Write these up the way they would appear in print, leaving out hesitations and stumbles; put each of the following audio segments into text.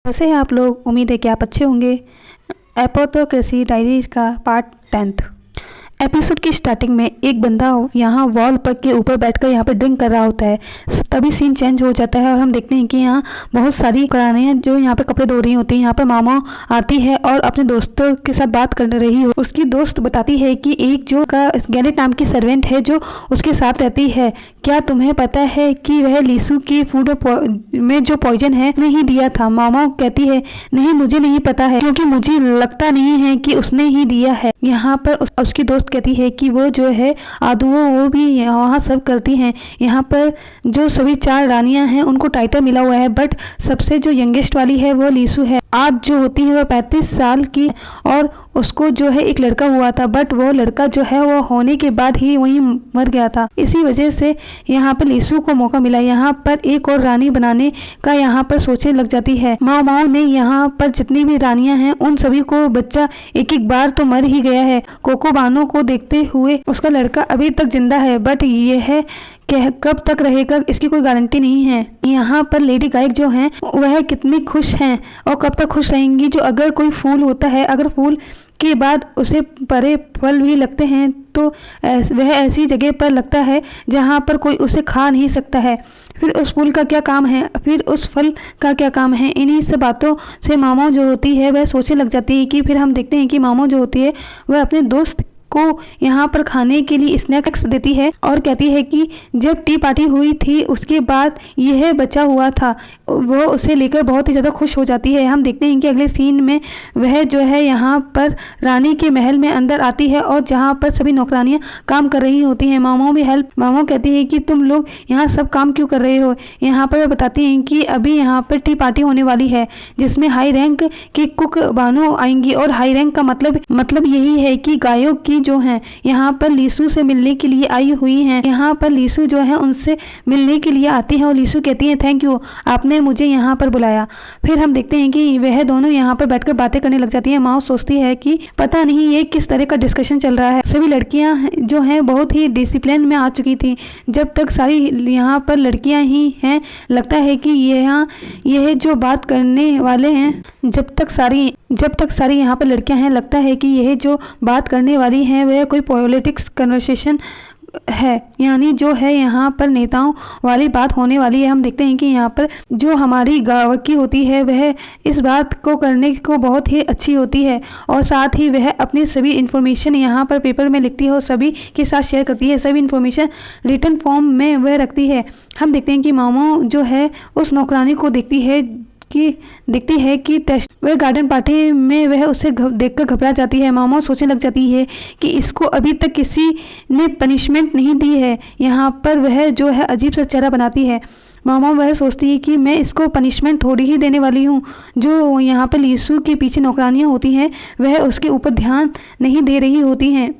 कैसे हैं आप लोग। उम्मीद है कि आप अच्छे होंगे। एपोथोक्रेसी डायरीज का पार्ट 10th एपिसोड की स्टार्टिंग में एक बंदा यहाँ वॉल पर के ऊपर बैठकर यहाँ पे ड्रिंक कर रहा होता है। तभी सीन चेंज हो जाता है और हम देखते हैं कि यहाँ बहुत सारी करानियाँ जो यहाँ पे कपड़े धो रही होती हैं। यहाँ पे मामा आती है और अपने दोस्तों के साथ बात कर रही हो। उसकी दोस्त बताती है कि एक जो का गैनेट नाम की सर्वेंट है जो उसके साथ रहती है। क्या तुम्हें पता है कि वह लीसू की फूड में जो पॉइजन है नहीं दिया था। मामा कहती है नहीं, मुझे नहीं पता है क्योंकि मुझे लगता नहीं है कि उसने ही दिया है। यहाँ पर उसकी दोस्त कहती है कि वो जो है आदुओं वो भी वहाँ सर्व करती हैं। यहाँ पर जो सभी 4 रानियां हैं उनको टाइटल मिला हुआ है, बट सबसे जो यंगेस्ट वाली है वो लीसू है। आज जो होती है वो 35 साल की और उसको जो है एक लड़का हुआ था, बट वो लड़का जो है वो होने के बाद ही वहीं मर गया था। इसी वजह से यहाँ पर लीसू को मौका मिला यहाँ पर एक और रानी बनाने का। यहाँ पर सोचने लग जाती है। माओ ने यहाँ पर जितनी भी रानियां हैं उन सभी को बच्चा एक बार तो मर ही गया है। कोको बानो को देखते हुए उसका लड़का अभी तक जिंदा है, बट ये है कि कब तक रहेगा इसकी कोई गारंटी नहीं है। यहाँ पर लेडी गायक जो हैं वह कितनी खुश हैं और कब तक खुश रहेंगी। जो अगर कोई फूल होता है, अगर फूल के बाद उसे परे फल भी लगते हैं तो वह ऐसी जगह पर लगता है जहाँ पर कोई उसे खा नहीं सकता है। फिर उस फूल का क्या काम है, फिर उस फल का क्या काम है। इन्हीं सब बातों से मामा जो होती है वह सोचने लग जाती है कि फिर हम देखते हैं कि मामा जो होती है वह अपने दोस्त को यहाँ पर खाने के लिए स्नैक्स देती है और कहती है कि जब टी पार्टी हुई थी उसके बाद यह बचा हुआ था। वो उसे लेकर बहुत ही ज़्यादा खुश हो जाती है। हम देखते हैं कि अगले सीन में वह जो है यहाँ पर रानी के महल में अंदर आती है और जहाँ पर सभी नौकरानियाँ काम कर रही होती हैं। मामा भी हेल्प। मामा कहती है कि तुम लोग यहाँ सब काम क्यों कर रहे हो। यहाँ पर बताती हैं कि अभी यहाँ पर टी पार्टी होने वाली है जिसमें हाई रैंक की कुक बानो आएंगी और हाई रैंक का मतलब यही है कि गायों की जो हैं यहाँ पर लीसू से मिलने के लिए आई हुई हैं। यहाँ पर लीसू जो है उनसे मिलने के लिए आती है और लीसू कहती है थैंक यू, आपने मुझे यहाँ पर बुलाया। फिर हम देखते हैं कि वह दोनों यहाँ पर बैठकर बातें करने लग जाती हैं। माँ सोचती है कि पता नहीं ये किस तरह का डिस्कशन चल रहा है। सभी लड़कियाँ जो हैं बहुत ही डिसिप्लिन में आ चुकी थी। जब तक सारी यहाँ पर लड़कियाँ ही हैं लगता है कि यह जो बात करने वाले हैं, जब तक सारी यहाँ पर लड़कियाँ हैं लगता है कि यह जो बात करने वाली हैं वह कोई पॉलिटिक्स कन्वर्सेशन है, यानी जो है यहाँ पर नेताओं वाली बात होने वाली है। हम देखते हैं कि यहाँ पर जो हमारी गाँव की होती है वह इस बात को करने को बहुत ही अच्छी होती है और साथ ही वह अपनी सभी इन्फॉर्मेशन यहाँ पर पेपर में लिखती है और सभी के साथ शेयर करती है। सभी इन्फॉर्मेशन रिटन फॉर्म में वह रखती है। हम देखते हैं कि मामा जो है उस नौकरानी को देखती है कि टेस्ट वह गार्डन पार्टी में वह उसे देखकर घबरा जाती है। मामा सोचने लग जाती है कि इसको अभी तक किसी ने पनिशमेंट नहीं दी है। यहाँ पर वह जो है अजीब सा चेहरा बनाती है। मामा वह सोचती है कि मैं इसको पनिशमेंट थोड़ी ही देने वाली हूँ। जो यहाँ पर लीसू के पीछे नौकरानियाँ होती हैं वह उसके ऊपर ध्यान नहीं दे रही होती हैं।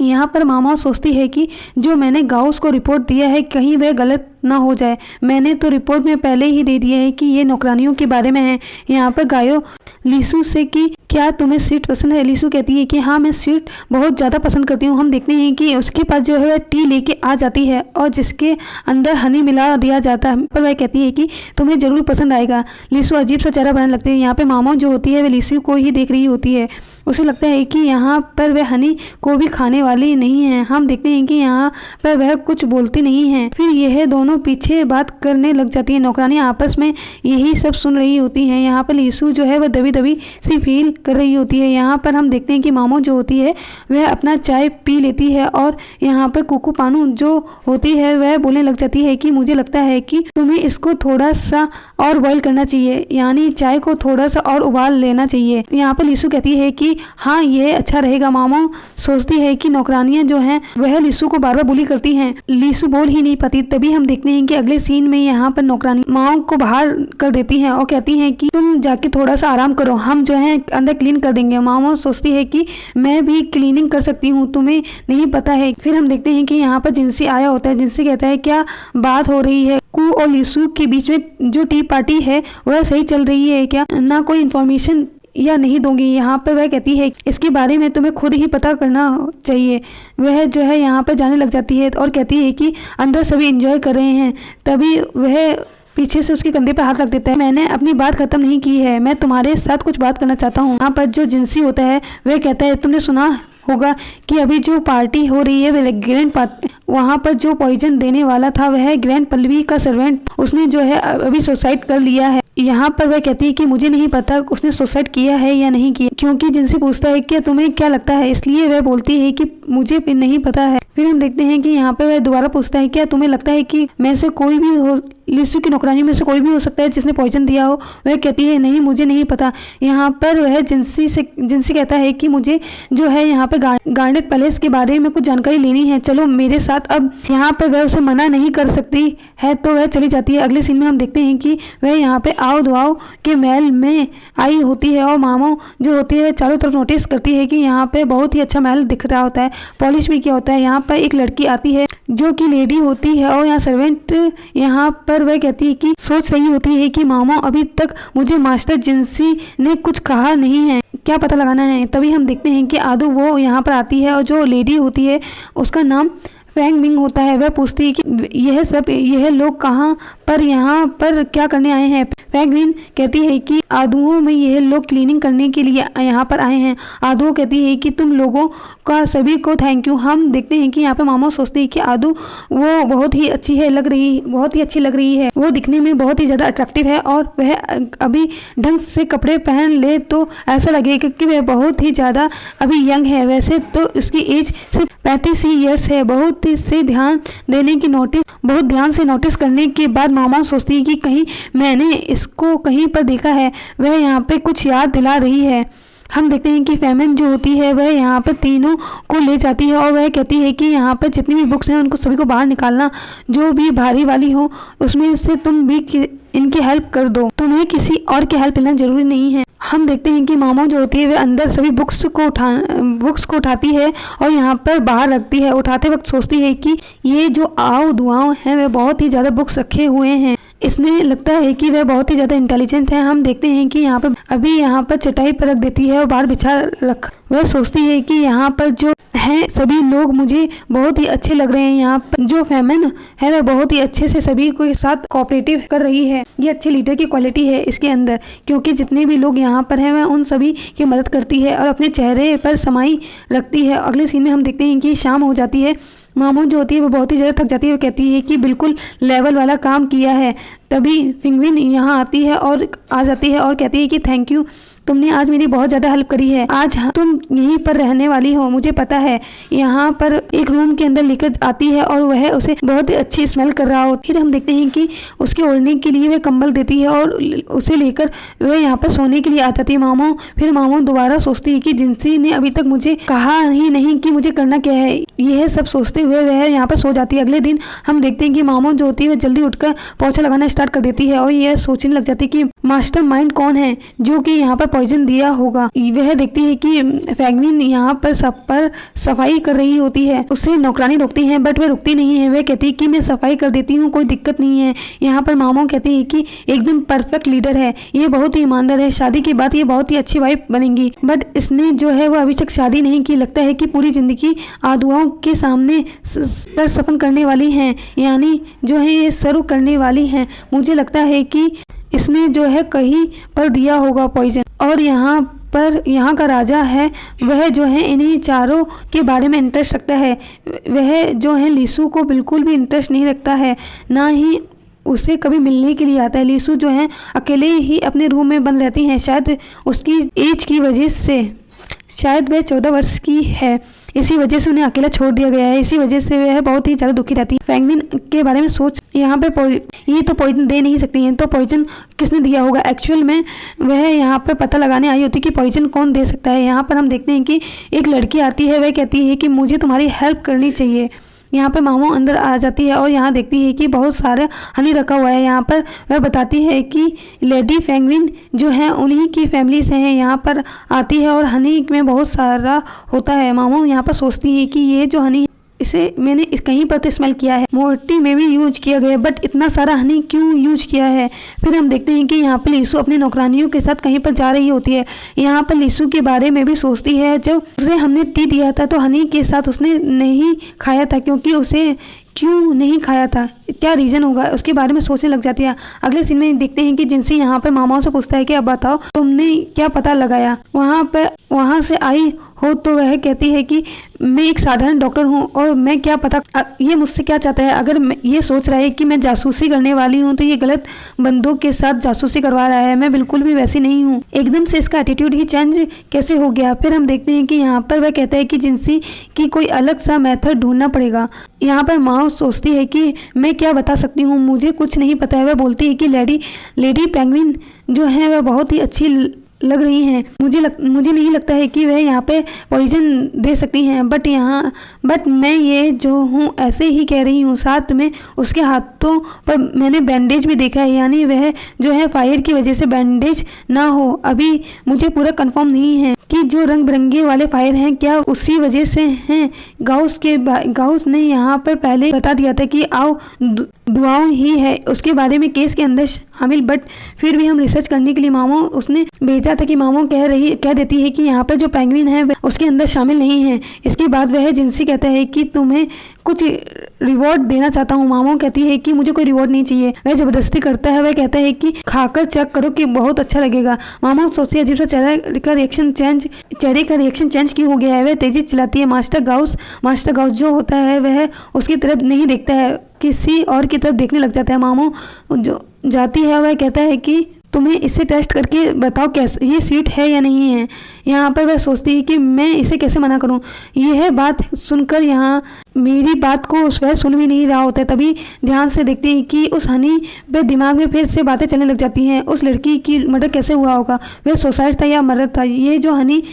यहाँ पर मामा सोचती है कि जो मैंने गाउस को रिपोर्ट दिया है कहीं वह गलत ना हो जाए। मैंने तो रिपोर्ट में पहले ही दे दिया है कि ये नौकरानियों के बारे में है। यहाँ पर गायो लीसू से कि क्या तुम्हें स्वीट पसंद है। लीसू कहती है कि हाँ, मैं स्वीट बहुत ज़्यादा पसंद करती हूँ। हम देखते हैं कि उसके पास जो है टी लेके आ जाती है और जिसके अंदर हनी मिला दिया जाता है, पर वह कहती है कि तुम्हें ज़रूर पसंद आएगा। लीसू अजीब सा चेहरा बनाने लगती है। यहाँ पे मामा जो होती है वह लीसू को ही देख रही होती है। उसे लगता है कि यहाँ पर वह हनी को भी खाने वाली नहीं है। हम देखते हैं कि यहाँ पर वह कुछ बोलती नहीं है। फिर यह दोनों पीछे बात करने लग जाती है। नौकरानियाँ आपस में यही सब सुन रही होती हैं। यहाँ पर लीसू जो है वह दबी दबी सी फील कर रही होती है। यहाँ पर हम देखते हैं कि मामो जो होती है वह अपना चाय पी लेती है और यहाँ पर कुकू पानू जो होती है वह बोलने लग जाती है कि मुझे लगता है कि तुम्हें इसको थोड़ा सा और बॉईल करना चाहिए, यानी चाय को थोड़ा सा और उबाल लेना चाहिए। यहाँ पर लीसू कहती है कि हाँ ये अच्छा रहेगा। मामा सोचती है कि नौकरानियां जो हैं वह लीसू को बार बार बुली करती हैं। लीसू बोल ही नहीं पाती। तभी हम देखते हैं कि अगले सीन में यहाँ पर नौकरानी माओ को बाहर कर देती हैं और कहती हैं कि तुम जाके थोड़ा सा आराम करो, हम जो है अंदर क्लीन कर देंगे। मामा सोचती है कि मैं भी क्लीनिंग कर सकती हूँ, तुम्हें नहीं पता है। फिर हम देखते हैं कि यहाँ पर जिनसी आया होता है। जिनसी कहता है क्या बात हो रही है, कू और लीसू के बीच में जो टी पार्टी है वह सही चल रही है क्या, ना कोई इन्फॉर्मेशन या नहीं दूंगी। यहाँ पर वह कहती है इसके बारे में तुम्हें खुद ही पता करना चाहिए। वह जो है यहाँ पर जाने लग जाती है और कहती है कि अंदर सभी एंजॉय कर रहे हैं। तभी वह पीछे से उसके कंधे पर हाथ रख देता है। मैंने अपनी बात खत्म नहीं की है, मैं तुम्हारे साथ कुछ बात करना चाहता हूँ। यहाँ पर जो जिनसी होता है वह कहता है, तुमने सुना होगा कि अभी जो पार्टी हो रही है वह ग्रैंड पार्टी, वहाँ पर जो पॉइजन देने वाला था वह ग्रैंड पल्लवी का सर्वेंट, उसने जो है अभी सुसाइड कर लिया है। यहाँ पर वह कहती है कि मुझे नहीं पता उसने सुसाइड किया है या नहीं किया, क्योंकि जिनसे पूछता है कि तुम्हें क्या लगता है, इसलिए वह बोलती है कि मुझे नहीं पता है। फिर हम देखते हैं कि यहाँ पे वह दोबारा पूछता है, क्या तुम्हें लगता है कि मैं से कोई भी हो, लिसु की नौकरानी में से कोई भी हो सकता है जिसने पॉइजन दिया हो। वह कहती है नहीं, मुझे नहीं पता। यहाँ पर वह जिनसी कहता है कि मुझे जो है यहाँ पे गार्नेट पैलेस के बारे में कुछ जानकारी लेनी है, चलो मेरे साथ। अब यहाँ पर वह उसे मना नहीं कर सकती है तो वह चली जाती है। अगले सीन में हम देखते हैं कि वह यहाँ पे आओ दुआओ के महल में आई होती है और मामो जो होती है चारों तरफ नोटिस करती है कि यहाँ पे बहुत ही अच्छा महल दिख रहा होता है, पॉलिश भी किया होता है। यहाँ पर एक लड़की आती है जो कि लेडी होती है और यहाँ सर्वेंट, यहाँ पर वह कहती है कि सोच सही होती है कि मामो अभी तक मुझे मास्टर जिनसी ने कुछ कहा नहीं है, क्या पता लगाना है। तभी हम देखते हैं कि आदू वो यहाँ पर आती है और जो लेडी होती है उसका नाम फैंग मिंग होता है। वह पूछती है कि यह लोग कहाँ पर यहाँ पर क्या करने आए हैं। फैंग मिंग कहती है कि आदुओं में यह लोग क्लीनिंग करने के लिए यहाँ पर आए हैं। आदू कहती है कि तुम लोगों का सभी को थैंक यू। हम देखते हैं कि यहाँ पे मामा सोचते हैं कि आदू वो बहुत ही अच्छी लग रही है, वो दिखने में बहुत ही ज़्यादा अट्रैक्टिव है और वह अभी ढंग से कपड़े पहन ले तो ऐसा लगेगा कि वह बहुत ही ज़्यादा अभी यंग है। वैसे तो उसकी एज सिर्फ 35 ईयर्स है। बहुत ध्यान से नोटिस करने के बाद मामा सोचती है कि कहीं मैंने इसको कहीं पर देखा है। वह यहाँ पे कुछ याद दिला रही है। हम देखते हैं कि फेमिन जो होती है वह यहाँ पर तीनों को ले जाती है और वह कहती है कि यहाँ पर जितनी भी बुक्स हैं उनको सभी को बाहर निकालना, जो भी भारी वाली हो उसमें से तुम भी इनकी हेल्प कर दो, तुम्हें किसी और की हेल्प लेना जरूरी नहीं है। हम देखते हैं कि मामा जो होती है वह अंदर सभी बुक्स को उठाती है और यहाँ पर बाहर रखती है। उठाते वक्त सोचती है कि ये जो आओ दुआओं हैं वह बहुत ही ज़्यादा बुक्स रखे हुए हैं, इसमें लगता है कि वह बहुत ही ज़्यादा इंटेलिजेंट है। हम देखते हैं कि यहाँ पर चटाई पर रख देती है और बाहर बिछा रख। वह सोचती है कि यहाँ पर जो हैं सभी लोग मुझे बहुत ही अच्छे लग रहे हैं। यहाँ पर जो फेमिन है वह बहुत ही अच्छे से सभी के साथ कोऑपरेटिव कर रही है। ये अच्छे लीडर की क्वालिटी है इसके अंदर, क्योंकि जितने भी लोग यहाँ पर हैं वह उन सभी की मदद करती है और अपने चेहरे पर समाई रखती है। अगले सीन में हम देखते हैं कि शाम हो जाती है। मामू जो होती है वो बहुत ही ज़्यादा थक जाती है। वो कहती है कि बिल्कुल लेवल वाला काम किया है। तभी फिंगविन यहाँ आती है और कहती है कि थैंक यू, तुमने आज मेरी बहुत ज़्यादा हेल्प करी है। आज तुम यहीं पर रहने वाली हो, मुझे पता है। यहाँ पर एक रूम के अंदर लेकर आती है और वह उसे बहुत ही अच्छी स्मेल कर रहा हो। फिर हम देखते हैं कि उसके ओढ़ने के लिए वह कंबल देती है और उसे लेकर वह यहाँ पर सोने के लिए आ जाती है। मामू दोबारा सोचती है कि जिनसी ने अभी तक मुझे कहा ही नहीं कि मुझे करना क्या है। यह सब सोचते हुए वह यहाँ पर सो जाती है। अगले दिन हम देखते हैं कि मामू जो होती है वह जल्दी उठकर पोछा लगाना स्टार्ट कर देती है और यह सोचने लग जाती है कि मास्टर माइंड कौन है जो कि यहाँ पर पॉइजन दिया होगा। वह देखती है कि फैंगमिन यहाँ पर सब पर सफाई कर रही होती है। उसे नौकरानी रोकती है बट वह रुकती नहीं है। वह कहती है कि मैं सफाई कर देती हूँ, कोई दिक्कत नहीं है। यहाँ पर मामू कहती है कि एकदम परफेक्ट लीडर है, ये बहुत ही ईमानदार है, शादी के बाद ये बहुत ही अच्छी वाइफ बनेगी। बट इसने जो है वो अभी तक शादी नहीं की। लगता है कि पूरी जिंदगी आदुआओं के सामने सर सपन करने वाली हैं, यानी जो है ये सर्व करने वाली हैं। मुझे लगता है कि इसने जो है कहीं पर दिया होगा पॉइजन और यहाँ का राजा है वह जो है इन्हीं चारों के बारे में इंटरेस्ट रखता है। वह जो है लीसू को बिल्कुल भी इंटरेस्ट नहीं रखता है, ना ही उसे कभी मिलने के लिए आता है। लीसू जो है अकेले ही अपने रूम में बंद रहती हैं। शायद उसकी एज की वजह से, शायद वह 14 वर्ष की है, इसी वजह से उन्हें अकेला छोड़ दिया गया है। इसी वजह से वह बहुत ही ज़्यादा दुखी रहती है। फैंगमिन के बारे में सोच यहाँ पे ये तो पॉइजन दे नहीं सकती हैं, तो पॉइजन किसने दिया होगा। एक्चुअल में वह यहाँ पर पता लगाने आई होती कि पॉइजन कौन दे सकता है। यहाँ पर हम देखते हैं कि एक लड़की आती है, वह कहती है कि मुझे तुम्हारी हेल्प करनी चाहिए। यहाँ पे मामू अंदर आ जाती है और यहाँ देखती है कि बहुत सारा हनी रखा हुआ है। यहाँ पर वह बताती है कि लेडी फैंगविन जो है उन्हीं की फैमिली से हैं। यहाँ पर आती है और हनी में बहुत सारा होता है। मामू यहाँ पर सोचती है कि ये जो हनी इसे मैंने कहीं पर तो स्मेल किया है, मोर्टी में भी यूज किया गया, बट इतना सारा हनी क्यों यूज किया है। फिर हम देखते हैं कि यहाँ पर लीसू अपनी नौकरानियों के साथ कहीं पर जा रही होती है। यहाँ पर लीसू के बारे में भी सोचती है। जब उसे हमने टी दिया था तो हनी के साथ उसने नहीं खाया था, क्यों नहीं खाया था, क्या रीज़न होगा, उसके बारे में सोचने लग जाती है। अगले सीन में देखते हैं कि जिनसी यहाँ पर मामाओं से पूछता है कि अब बताओ तुमने क्या पता लगाया, वहाँ से आई हो तो वह कहती है कि मैं एक साधारण डॉक्टर हूँ और मैं क्या पता ये मुझसे क्या चाहता है। अगर ये सोच रहा है कि मैं जासूसी करने वाली हूँ तो ये गलत बंदों के साथ जासूसी करवा रहा है, मैं बिल्कुल भी वैसी नहीं हूँ। एकदम से इसका एटीट्यूड ही चेंज कैसे हो गया। फिर हम देखते हैं कि यहाँ पर वह कहता है कि जिनसी की कोई अलग सा मेथड ढूंढना पड़ेगा। यहाँ पर माओ सोचती है कि मैं क्या बता सकती हूँ, मुझे कुछ नहीं पता है। वह बोलती है कि लेडी पेंगुइन जो है वह बहुत ही अच्छी लग रही हैं, मुझे नहीं लगता है कि वह यहाँ पे पॉइजन दे सकती हैं, बट मैं ये जो हूँ ऐसे ही कह रही हूँ। साथ में उसके हाथों पर मैंने बैंडेज भी देखा है, यानी वह जो है फायर की वजह से बैंडेज ना हो। अभी मुझे पूरा कंफर्म नहीं है कि जो रंग बिरंगे वाले फायर हैं क्या उसी वजह से हैं। गाउस ने यहाँ पर पहले बता दिया था कि आओ दुआओं ही है उसके बारे में केस के अंदर शामिल, बट फिर भी हम रिसर्च करने के लिए मामो उसने भेजा था कि मामो कह देती है कि यहाँ पर जो पेंगुइन है उसके अंदर शामिल नहीं है। इसके बाद वह जिनसी कहता है कि तुम्हें कुछ रिवॉर्ड देना चाहता हूँ। मामो कहती है कि मुझे कोई रिवॉर्ड नहीं चाहिए। वह जबरदस्ती करता है, वह कहता है कि खाकर चेक करो कि बहुत अच्छा लगेगा। मामो सोचती है अजीब सा चेहरे का रिएक्शन चेंज क्यों हो गया है। वह तेजी चिल्लाती है। मास्टर गाउस जो होता है वह उसकी तरफ नहीं देखता है, किसी और की तरफ देखने लग जाता है। मामो जो जाती है वह कहता है कि तुम्हें इसे टेस्ट करके बताओ कैसे ये स्वीट है या नहीं है। यहाँ पर वह सोचती है कि मैं इसे कैसे मना करूँ। यह बात सुनकर यहाँ मेरी बात को वह सुन भी नहीं रहा होता है। तभी ध्यान से देखती है कि उस हनी पे दिमाग में फिर से बातें चलने लग जाती हैं। उस लड़की की मर्डर कैसे हुआ होगा, वह सुसाइड था या मर्डर था, ये जो हनी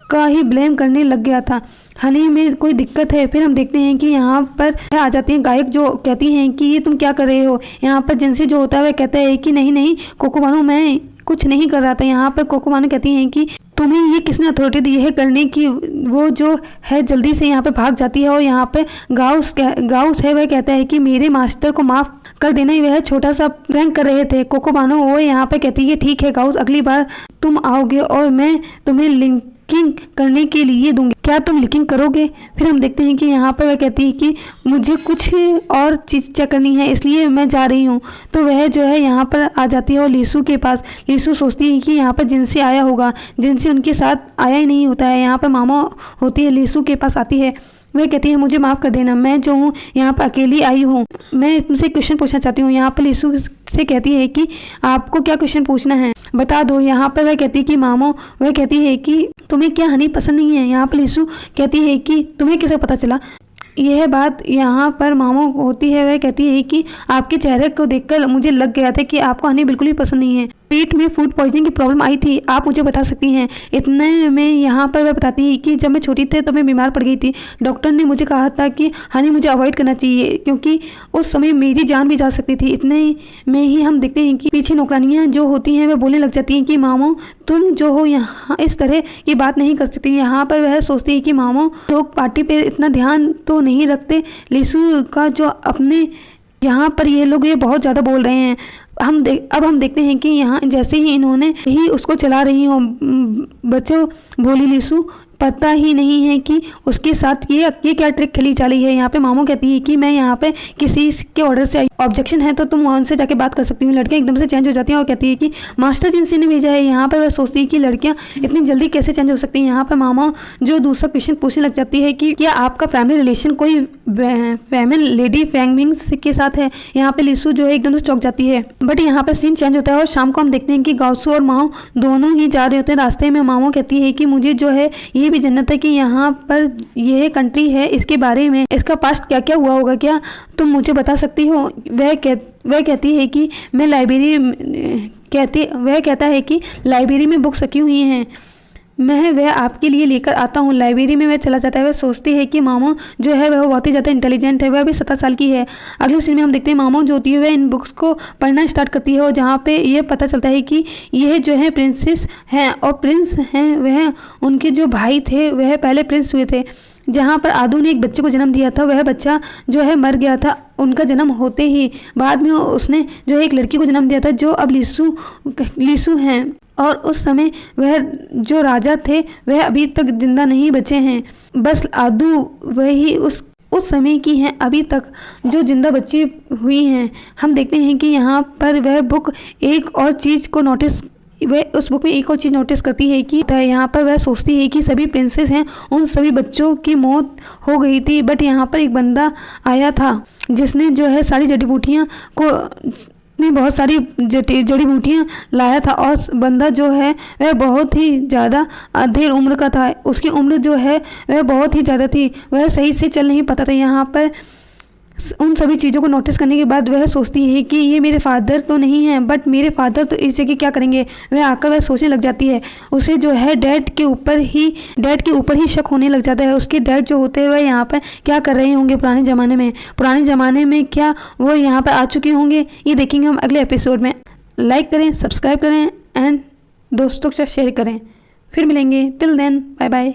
का ही ब्लेम करने लग गया था। हनी में कोई दिक्कत है। फिर हम देखते हैं कि यहाँ पर आ जाती हैं गायक जो कहती हैं कि ये तुम क्या कर रहे हो। यहाँ पर जिनसी जो होता है वह कहता है कि नहीं कोकोबानो मैं कुछ नहीं कर रहा था। यहाँ पर कोकोबानो कहती हैं कि तुम्हें ये किसने अथॉरिटी दी है करने की। वो जो है जल्दी से यहाँ पे भाग जाती है और यहाँ पे गाउस है वह कहता है कि मेरे मास्टर को माफ़ कर देना, वह छोटा सा प्रैंक कर रहे थे। कोकोबानो वो यहाँ पे कहती है ठीक है गाउस, अगली बार तुम आओगे और मैं तुम्हें लिंकिंग करने के लिए दूंगी, क्या तुम लिंकिंग करोगे। फिर हम देखते हैं कि यहाँ पर वह कहती है कि मुझे कुछ और चीज़ चेक करनी है इसलिए मैं जा रही हूँ। तो वह जो है यहाँ पर आ जाती है और लीसू के पास। लीसू सोचती है कि यहाँ पर जिनसी आया होगा, जिनसी उनके साथ आया ही नहीं होता है। यहाँ पर मामा होती है, लीसू के पास आती है। वह कहती है मुझे माफ़ कर देना, मैं जो हूँ यहाँ पर अकेली आई हूँ, मैं तुमसे क्वेश्चन पूछना चाहती हूँ। यहाँ पर लीसू से कहती है कि आपको क्या क्वेश्चन पूछना है बता दो। यहाँ पर वह कहती है कि मामो वह कहती है कि तुम्हें क्या हनी पसंद नहीं है। यहाँ पर लीसू कहती है कि तुम्हें कैसे पता चला। यह बात यहाँ पर मामो होती है, वह कहती है कि आपके चेहरे को देखकर मुझे लग गया था कि आपको हनी बिल्कुल भी पसंद नहीं है। पेट में फूड पॉइजनिंग की प्रॉब्लम आई थी, आप मुझे बता सकती हैं। इतने में यहाँ पर वह बताती है कि जब मैं छोटी थी तो मैं बीमार पड़ गई थी। डॉक्टर ने मुझे कहा था कि हनी मुझे अवॉइड करना चाहिए क्योंकि उस समय मेरी जान भी जा सकती थी। इतने में ही हम देखते हैं कि पीछे नौकरानियाँ जो होती हैं वह बोलने लग जाती हैं कि मामो तुम जो हो यहाँ इस तरह की बात नहीं कर सकती। यहाँ पर वह सोचती है कि मामो लोग पार्टी पे इतना ध्यान तो नहीं रखते। लीसू का जो अपने यहाँ पर ये लोग ये बहुत ज़्यादा बोल रहे हैं। अब हम देखते हैं कि यहाँ जैसे ही इन्होंने ही उसको चला रही हो, बच्चों बोली लीसू पता ही नहीं है कि उसके साथ ये क्या ट्रिक खेली जा रही है। यहाँ पे मामो कहती है कि मैं यहाँ पे किसी के ऑर्डर से आई, ऑब्जेक्शन है तो तुम वहाँ से जाके बात कर सकती हूँ। लड़कियाँ एकदम से चेंज हो जाती हैं और कहती है कि मास्टर जिनसी ने भेजा है। यहाँ पर वह सोचती है कि लड़कियाँ इतनी जल्दी कैसे चेंज हो सकती हैं। यहाँ पर मामो जो दूसरा क्वेश्चन पूछने लग जाती है कि क्या आपका फैमिली रिलेशन कोई फैमिली लेडी फैंगमिंग्स के साथ है। यहाँ पे लीसू जो है एकदम से चौंक जाती है। बट यहाँ पर सीन चेंज होता है और शाम को हम देखते हैं कि गाउसू और माओ दोनों ही जा रहे होते हैं। रास्ते में मामो कहती है कि मुझे जो है ये भी जन्नत है कि यहाँ पर यह कंट्री है, इसके बारे में इसका पास्ट क्या क्या हुआ होगा, क्या तुम मुझे बता सकती हो। वह कहती है कि मैं वह कहता है कि लाइब्रेरी में बुक्स रखी हुई हैं, मैं वह आपके लिए लेकर आता हूँ। लाइब्रेरी में वह चला जाता है। वह सोचती है कि मामो जो है वह बहुत ही ज़्यादा इंटेलिजेंट है, वह भी 17 साल की है। अगले सीन में हम देखते हैं मामो जो होती है वह इन बुक्स को पढ़ना स्टार्ट करती है और जहाँ पे यह पता चलता है कि यह जो है प्रिंसेस हैं और प्रिंस हैं वह उनके जो भाई थे वह पहले प्रिंस हुए थे। जहाँ पर आदू ने एक बच्चे को जन्म दिया था, वह बच्चा जो है मर गया था उनका जन्म होते ही। बाद में उसने जो है एक लड़की को जन्म दिया था जो अब लीसू हैं और उस समय वह जो राजा थे वह अभी तक जिंदा नहीं बचे हैं। बस आदू वही उस समय की हैं अभी तक जो जिंदा बची हुई हैं। हम देखते हैं कि यहाँ पर वह बुक एक और चीज़ को वह उस बुक में एक और चीज़ नोटिस करती है कि यहाँ पर वह सोचती है कि सभी प्रिंसेस हैं, उन सभी बच्चों की मौत हो गई थी, बट यहाँ पर एक बंदा आया था जिसने जो है सारी जड़ी बूटियाँ को बहुत सारी जड़ी बूटियाँ लाया था। और बंदा जो है वह बहुत ही ज़्यादा अधेड़ उम्र का था, उसकी उम्र जो है वह बहुत ही ज़्यादा थी, वह सही से चल नहीं पाता था। यहाँ पर उन सभी चीज़ों को नोटिस करने के बाद वह सोचती है कि ये मेरे फादर तो नहीं हैं, बट मेरे फादर तो इस जगह क्या करेंगे। वह आकर वह सोचने लग जाती है, उसे जो है डैड के ऊपर ही शक होने लग जाता है। उसके डैड जो होते हैं वह यहाँ पर क्या कर रहे होंगे पुराने ज़माने में क्या वो यहाँ पर आ चुके होंगे, ये देखेंगे हम अगले एपिसोड में। लाइक करें, सब्सक्राइब करें एंड दोस्तों के साथ शेयर करें। फिर मिलेंगे, टिल देन बाय बाय।